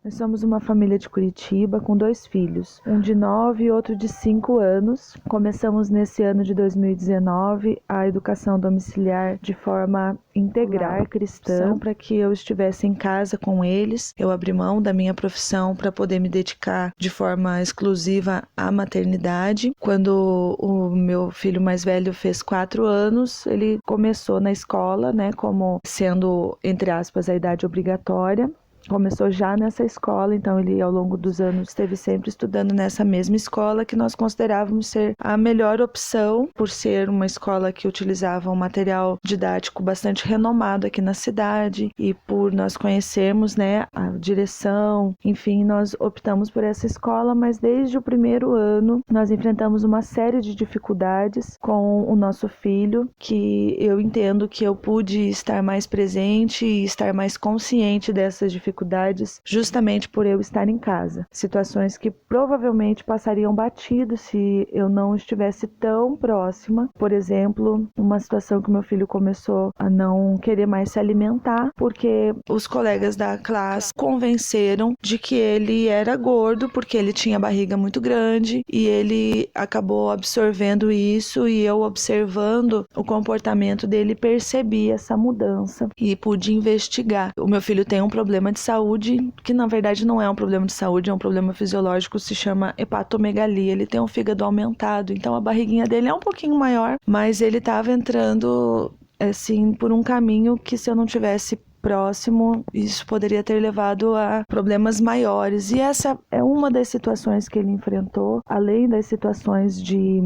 Nós somos uma família de Curitiba com 2 filhos, um de 9 e outro de 5 anos. Começamos nesse ano de 2019 a educação domiciliar de forma integrar cristã para que eu estivesse em casa com eles. Eu abri mão da minha profissão para poder me dedicar de forma exclusiva à maternidade. Quando o meu filho mais velho fez 4 anos, ele começou na escola, né, como sendo, entre aspas, a idade obrigatória. Começou já nessa escola, então ele ao longo dos anos esteve sempre estudando nessa mesma escola que nós considerávamos ser a melhor opção, por ser uma escola que utilizava um material didático bastante renomado aqui na cidade e por nós conhecermos, né, a direção, enfim, nós optamos por essa escola, mas desde o primeiro ano nós enfrentamos uma série de dificuldades com o nosso filho, que eu entendo que eu pude estar mais presente e estar mais consciente dessas dificuldades justamente por eu estar em casa. Situações que provavelmente passariam batido se eu não estivesse tão próxima. Por exemplo, uma situação que meu filho começou a não querer mais se alimentar porque os colegas da classe convenceram de que ele era gordo porque ele tinha barriga muito grande e ele acabou absorvendo isso, e eu observando o comportamento dele percebi essa mudança e pude investigar. O meu filho tem um problema de saúde, que na verdade não é um problema de saúde, é um problema fisiológico, se chama hepatomegalia. Ele tem um fígado aumentado, então a barriguinha dele é um pouquinho maior, mas ele estava entrando assim por um caminho que, se eu não tivesse próximo, isso poderia ter levado a problemas maiores. E essa é uma das situações que ele enfrentou, além das situações de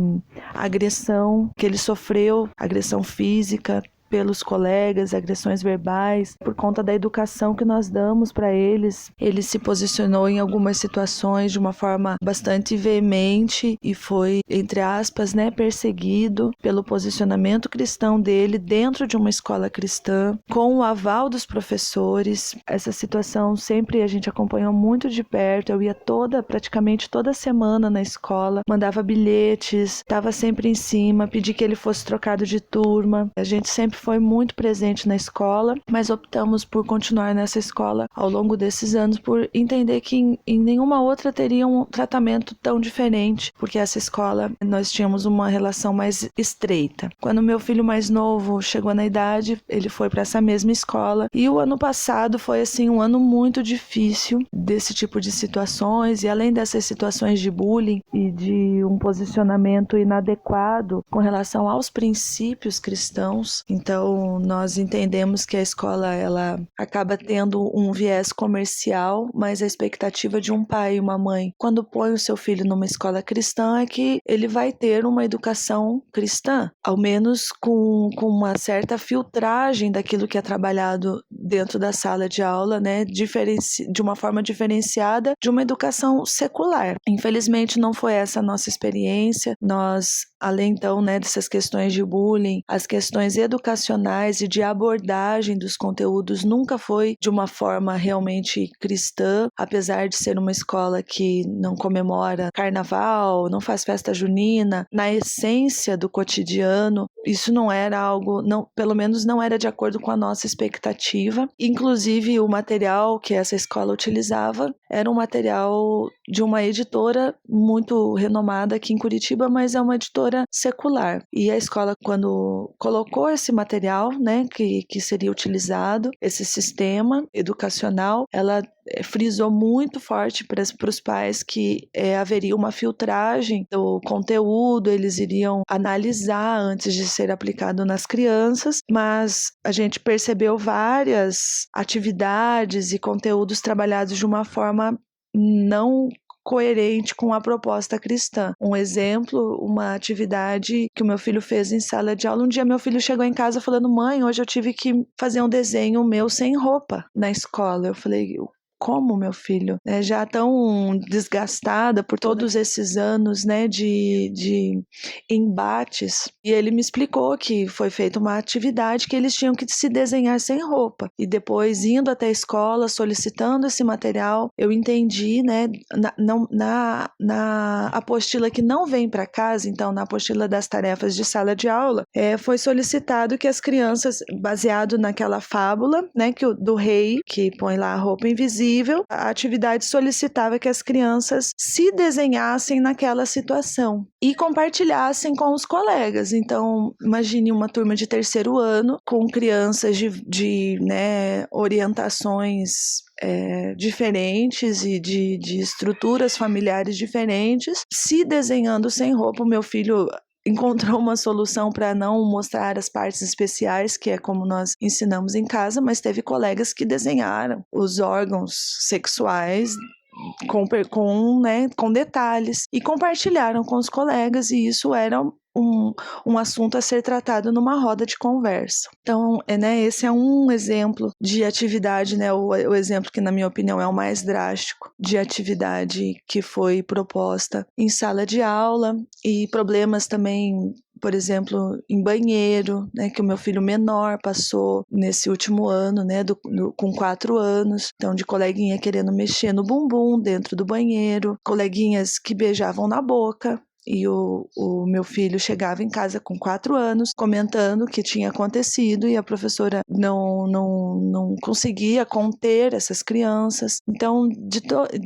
agressão que ele sofreu, agressão física pelos colegas, agressões verbais, por conta da educação que nós damos para eles. Ele se posicionou em algumas situações de uma forma bastante veemente e foi, entre aspas, né, perseguido pelo posicionamento cristão dele dentro de uma escola cristã, com o aval dos professores. Essa situação sempre a gente acompanhou muito de perto. Eu ia praticamente toda semana na escola, mandava bilhetes, estava sempre em cima, pedi que ele fosse trocado de turma. A gente sempre foi muito presente na escola, mas optamos por continuar nessa escola ao longo desses anos, por entender que em nenhuma outra teria um tratamento tão diferente, porque essa escola nós tínhamos uma relação mais estreita. Quando meu filho mais novo chegou na idade, ele foi para essa mesma escola, e o ano passado foi assim um ano muito difícil desse tipo de situações, e além dessas situações de bullying e de um posicionamento inadequado com relação aos princípios cristãos. Então, nós entendemos que a escola ela acaba tendo um viés comercial, mas a expectativa de um pai e uma mãe, quando põe o seu filho numa escola cristã, é que ele vai ter uma educação cristã, ao menos com uma certa filtragem daquilo que é trabalhado dentro da sala de aula, né, de uma forma diferenciada de uma educação secular. Infelizmente, não foi essa a nossa experiência. Nós, além então, né, dessas questões de bullying, as questões educacionais e de abordagem dos conteúdos nunca foi de uma forma realmente cristã, apesar de ser uma escola que não comemora carnaval, não faz festa junina. Na essência do cotidiano, isso não era algo, não, pelo menos não era de acordo com a nossa expectativa. Inclusive, o material que essa escola utilizava era um material de uma editora muito renomada aqui em Curitiba, mas é uma editora secular. E a escola, quando colocou esse material, né, que seria utilizado, esse sistema educacional, ela frisou muito forte para os pais que haveria uma filtragem do conteúdo, eles iriam analisar antes de ser aplicado nas crianças, mas a gente percebeu várias atividades e conteúdos trabalhados de uma forma não coerente com a proposta cristã. Um exemplo, uma atividade que o meu filho fez em sala de aula. Um dia meu filho chegou em casa falando: mãe, hoje eu tive que fazer um desenho meu sem roupa na escola. Eu falei: como, meu filho? Já tão desgastada por todos esses anos, né, de embates. E ele me explicou que foi feita uma atividade que eles tinham que se desenhar sem roupa. E depois, indo até a escola, solicitando esse material, eu entendi, né, na apostila que não vem para casa, então na apostila das tarefas de sala de aula, foi solicitado que as crianças, baseado naquela fábula, né, do rei, que põe lá a roupa invisível, possível, a atividade solicitava que as crianças se desenhassem naquela situação e compartilhassem com os colegas. Então, imagine uma turma de terceiro ano com crianças de orientações diferentes e de estruturas familiares diferentes, se desenhando sem roupa. O meu filho encontrou uma solução para não mostrar as partes especiais, que é como nós ensinamos em casa, mas teve colegas que desenharam os órgãos sexuais com detalhes e compartilharam com os colegas, e isso era um assunto a ser tratado numa roda de conversa. Então, esse é um exemplo de atividade, o exemplo que, na minha opinião, é o mais drástico de atividade que foi proposta em sala de aula, e problemas também, por exemplo, em banheiro, que o meu filho menor passou nesse último ano, com 4 anos, então de coleguinha querendo mexer no bumbum dentro do banheiro, coleguinhas que beijavam na boca. E o meu filho chegava em casa com 4 anos, comentando o que tinha acontecido, e a professora não conseguia conter essas crianças. Então,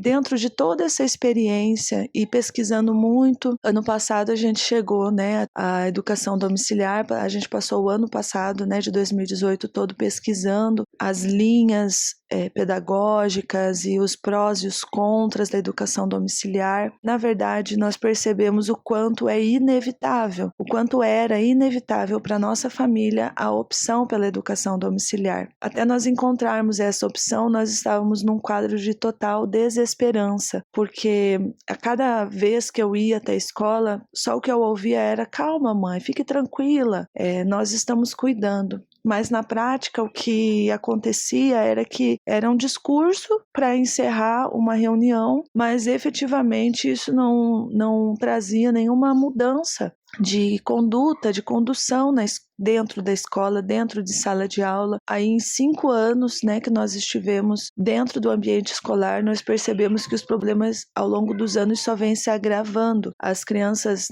dentro de toda essa experiência e pesquisando muito, ano passado a gente chegou à educação domiciliar. A gente passou o ano passado, de 2018, todo pesquisando as linhas pedagógicas e os prós e os contras da educação domiciliar. Na verdade, nós percebemos o quanto é inevitável, o quanto era inevitável para nossa família a opção pela educação domiciliar. Até nós encontrarmos essa opção, nós estávamos num quadro de total desesperança, porque a cada vez que eu ia até a escola, só o que eu ouvia era: calma, mãe, fique tranquila, nós estamos cuidando. Mas na prática o que acontecia era um discurso para encerrar uma reunião, mas efetivamente isso não trazia nenhuma mudança de conduta, de condução dentro da escola, dentro de sala de aula. Aí em 5 anos que nós estivemos dentro do ambiente escolar, nós percebemos que os problemas ao longo dos anos só vêm se agravando. As crianças,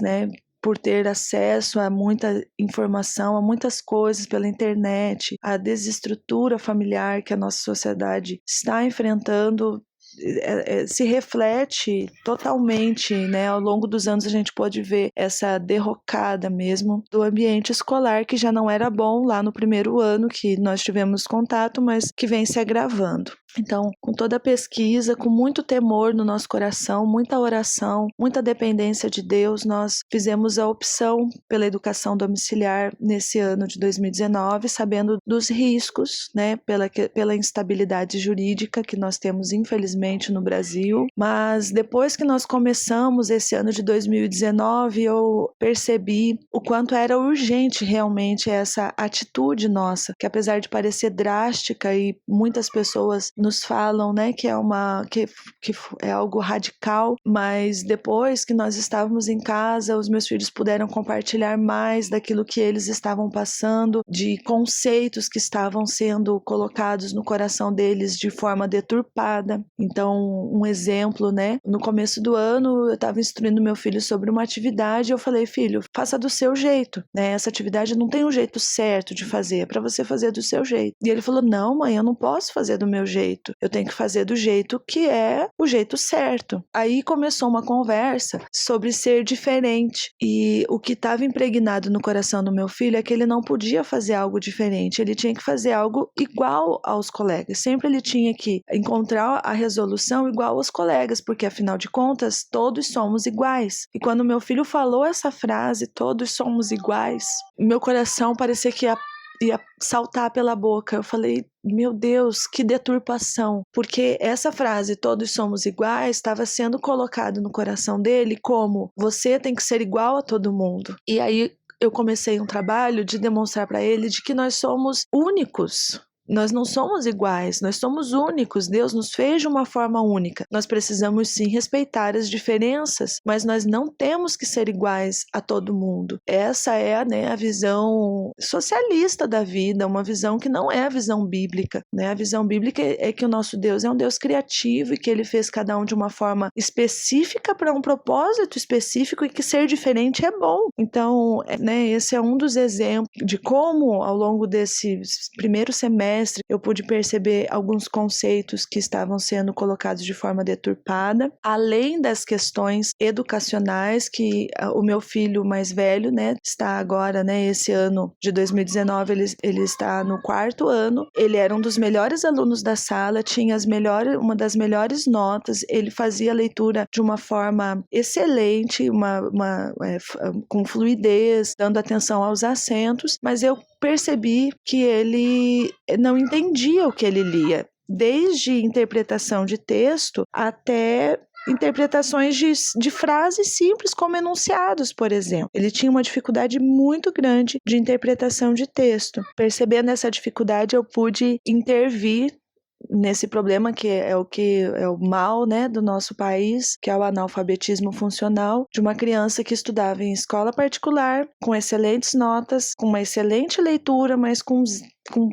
por ter acesso a muita informação, a muitas coisas pela internet, a desestrutura familiar que a nossa sociedade está enfrentando, se reflete totalmente, ao longo dos anos a gente pode ver essa derrocada mesmo do ambiente escolar, que já não era bom lá no primeiro ano que nós tivemos contato, mas que vem se agravando. Então, com toda a pesquisa, com muito temor no nosso coração, muita oração, muita dependência de Deus, nós fizemos a opção pela educação domiciliar nesse ano de 2019, sabendo dos riscos, pela instabilidade jurídica que nós temos, infelizmente, no Brasil. Mas depois que nós começamos esse ano de 2019, eu percebi o quanto era urgente realmente essa atitude nossa, que apesar de parecer drástica, e muitas pessoas nos falam, que é algo radical, mas depois que nós estávamos em casa, os meus filhos puderam compartilhar mais daquilo que eles estavam passando, de conceitos que estavam sendo colocados no coração deles de forma deturpada. Então, um exemplo, no começo do ano, eu estava instruindo meu filho sobre uma atividade, eu falei: filho, faça do seu jeito, essa atividade não tem um jeito certo de fazer, é para você fazer do seu jeito. E ele falou: não, mãe, eu não posso fazer do meu jeito, eu tenho que fazer do jeito que é o jeito certo. Aí começou uma conversa sobre ser diferente, e o que estava impregnado no coração do meu filho é que ele não podia fazer algo diferente, ele tinha que fazer algo igual aos colegas, sempre ele tinha que encontrar a resolução igual aos colegas, porque afinal de contas todos somos iguais. E quando meu filho falou essa frase, todos somos iguais, meu coração parecia que ia saltar pela boca. Eu falei: meu Deus, que deturpação, porque essa frase, todos somos iguais, estava sendo colocado no coração dele como: você tem que ser igual a todo mundo. E aí eu comecei um trabalho de demonstrar para ele de que nós somos únicos. Nós não somos iguais, nós somos únicos. Deus nos fez de uma forma única. Nós precisamos sim respeitar as diferenças, mas nós não temos que ser iguais a todo mundo. Essa é a visão socialista da vida, uma visão que não é a visão bíblica. A visão bíblica é que o nosso Deus é um Deus criativo e que ele fez cada um de uma forma específica para um propósito específico, e que ser diferente é bom. Então, esse é um dos exemplos de como, ao longo desse primeiro semestre semestre, eu pude perceber alguns conceitos que estavam sendo colocados de forma deturpada, além das questões educacionais que o meu filho mais velho, né, está agora, né, esse ano de 2019, ele está no 4º ano, ele era um dos melhores alunos da sala, tinha uma das melhores notas, ele fazia a leitura de uma forma excelente, com fluidez, dando atenção aos acentos, mas eu percebi que ele não entendia o que ele lia, desde interpretação de texto até interpretações de frases simples como enunciados, por exemplo. Ele tinha uma dificuldade muito grande de interpretação de texto. Percebendo essa dificuldade, eu pude intervir nesse problema que é o mal, né, do nosso país, que é o analfabetismo funcional, de uma criança que estudava em escola particular, com excelentes notas, com uma excelente leitura, mas com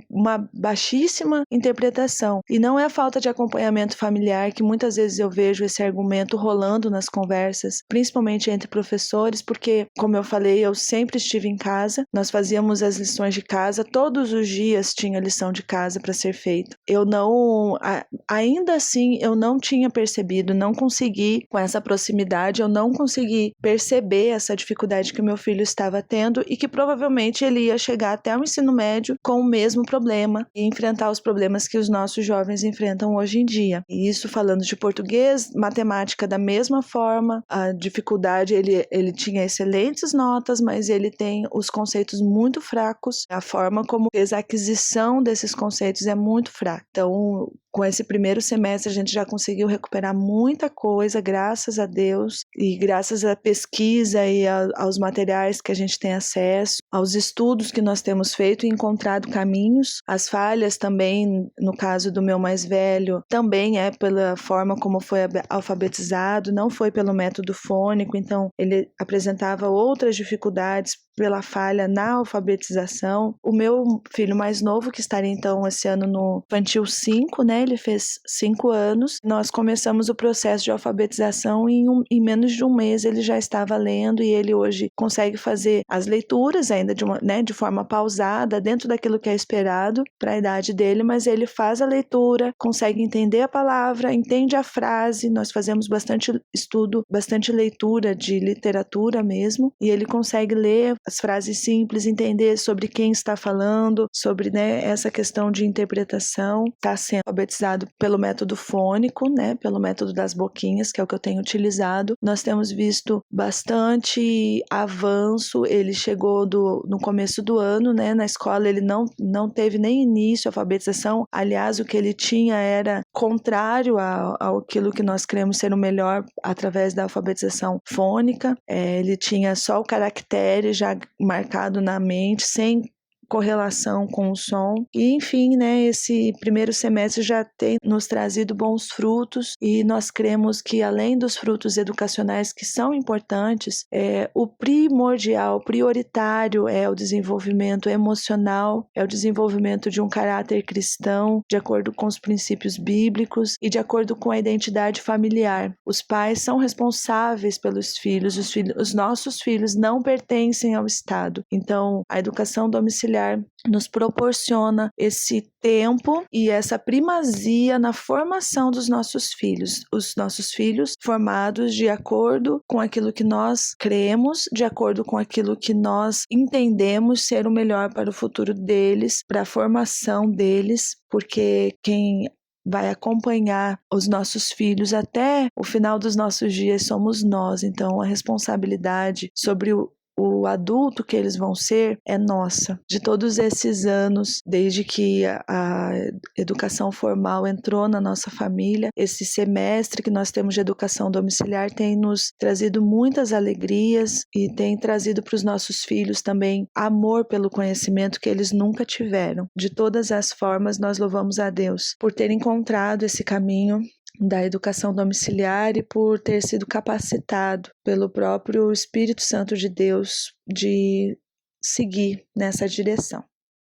uma baixíssima interpretação. E não é a falta de acompanhamento familiar, que muitas vezes eu vejo esse argumento rolando nas conversas, principalmente entre professores, porque, como eu falei, eu sempre estive em casa, nós fazíamos as lições de casa, todos os dias tinha lição de casa para ser feita. Ainda assim, eu não tinha percebido, não consegui, com essa proximidade, eu não consegui perceber essa dificuldade que o meu filho estava tendo e que provavelmente ele ia chegar até o ensino médio com o mesmo problema e enfrentar os problemas que os nossos jovens enfrentam hoje em dia. E isso falando de português, matemática da mesma forma, a dificuldade, ele tinha excelentes notas, mas ele tem os conceitos muito fracos, a forma como fez a aquisição desses conceitos é muito fraca. Então, com esse primeiro semestre, a gente já conseguiu recuperar muita coisa, graças a Deus, e graças à pesquisa e aos materiais que a gente tem acesso, aos estudos que nós temos feito e encontrado caminhos. As falhas também, no caso do meu mais velho, também é pela forma como foi alfabetizado, não foi pelo método fônico, então ele apresentava outras dificuldades pela falha na alfabetização. O meu filho mais novo, que estaria então esse ano no infantil 5, né? Ele fez 5 anos. Nós começamos o processo de alfabetização e em menos de um mês ele já estava lendo e ele hoje consegue fazer as leituras ainda de forma pausada, dentro daquilo que é esperado para a idade dele, mas ele faz a leitura, consegue entender a palavra, entende a frase. Nós fazemos bastante estudo, bastante leitura de literatura mesmo, e ele consegue ler as frases simples, entender sobre quem está falando, sobre, né, essa questão de interpretação. Está sendo alfabetizado pelo método fônico, né, pelo método das boquinhas, que é o que eu tenho utilizado. Nós temos visto bastante avanço. Ele chegou no começo do ano, né, na escola ele não teve nem início à alfabetização. Aliás, o que ele tinha era contrário àquilo que nós queremos ser o melhor através da alfabetização fônica. Ele tinha só o caractere já marcado na mente, sem correlação com o som. E enfim, né, esse primeiro semestre já tem nos trazido bons frutos e nós cremos que, além dos frutos educacionais que são importantes, o primordial, prioritário é o desenvolvimento emocional, é o desenvolvimento de um caráter cristão, de acordo com os princípios bíblicos e de acordo com a identidade familiar. Os pais são responsáveis pelos filhos, os nossos filhos não pertencem ao Estado. Então, a educação domiciliar nos proporciona esse tempo e essa primazia na formação dos nossos filhos. Os nossos filhos formados de acordo com aquilo que nós cremos, de acordo com aquilo que nós entendemos ser o melhor para o futuro deles, para a formação deles, porque quem vai acompanhar os nossos filhos até o final dos nossos dias somos nós. Então, a responsabilidade sobre o adulto que eles vão ser é nossa. De todos esses anos, desde que a educação formal entrou na nossa família, esse semestre que nós temos de educação domiciliar tem nos trazido muitas alegrias e tem trazido para os nossos filhos também amor pelo conhecimento que eles nunca tiveram. De todas as formas, nós louvamos a Deus por ter encontrado esse caminho da educação domiciliar e por ter sido capacitado pelo próprio Espírito Santo de Deus de seguir nessa direção.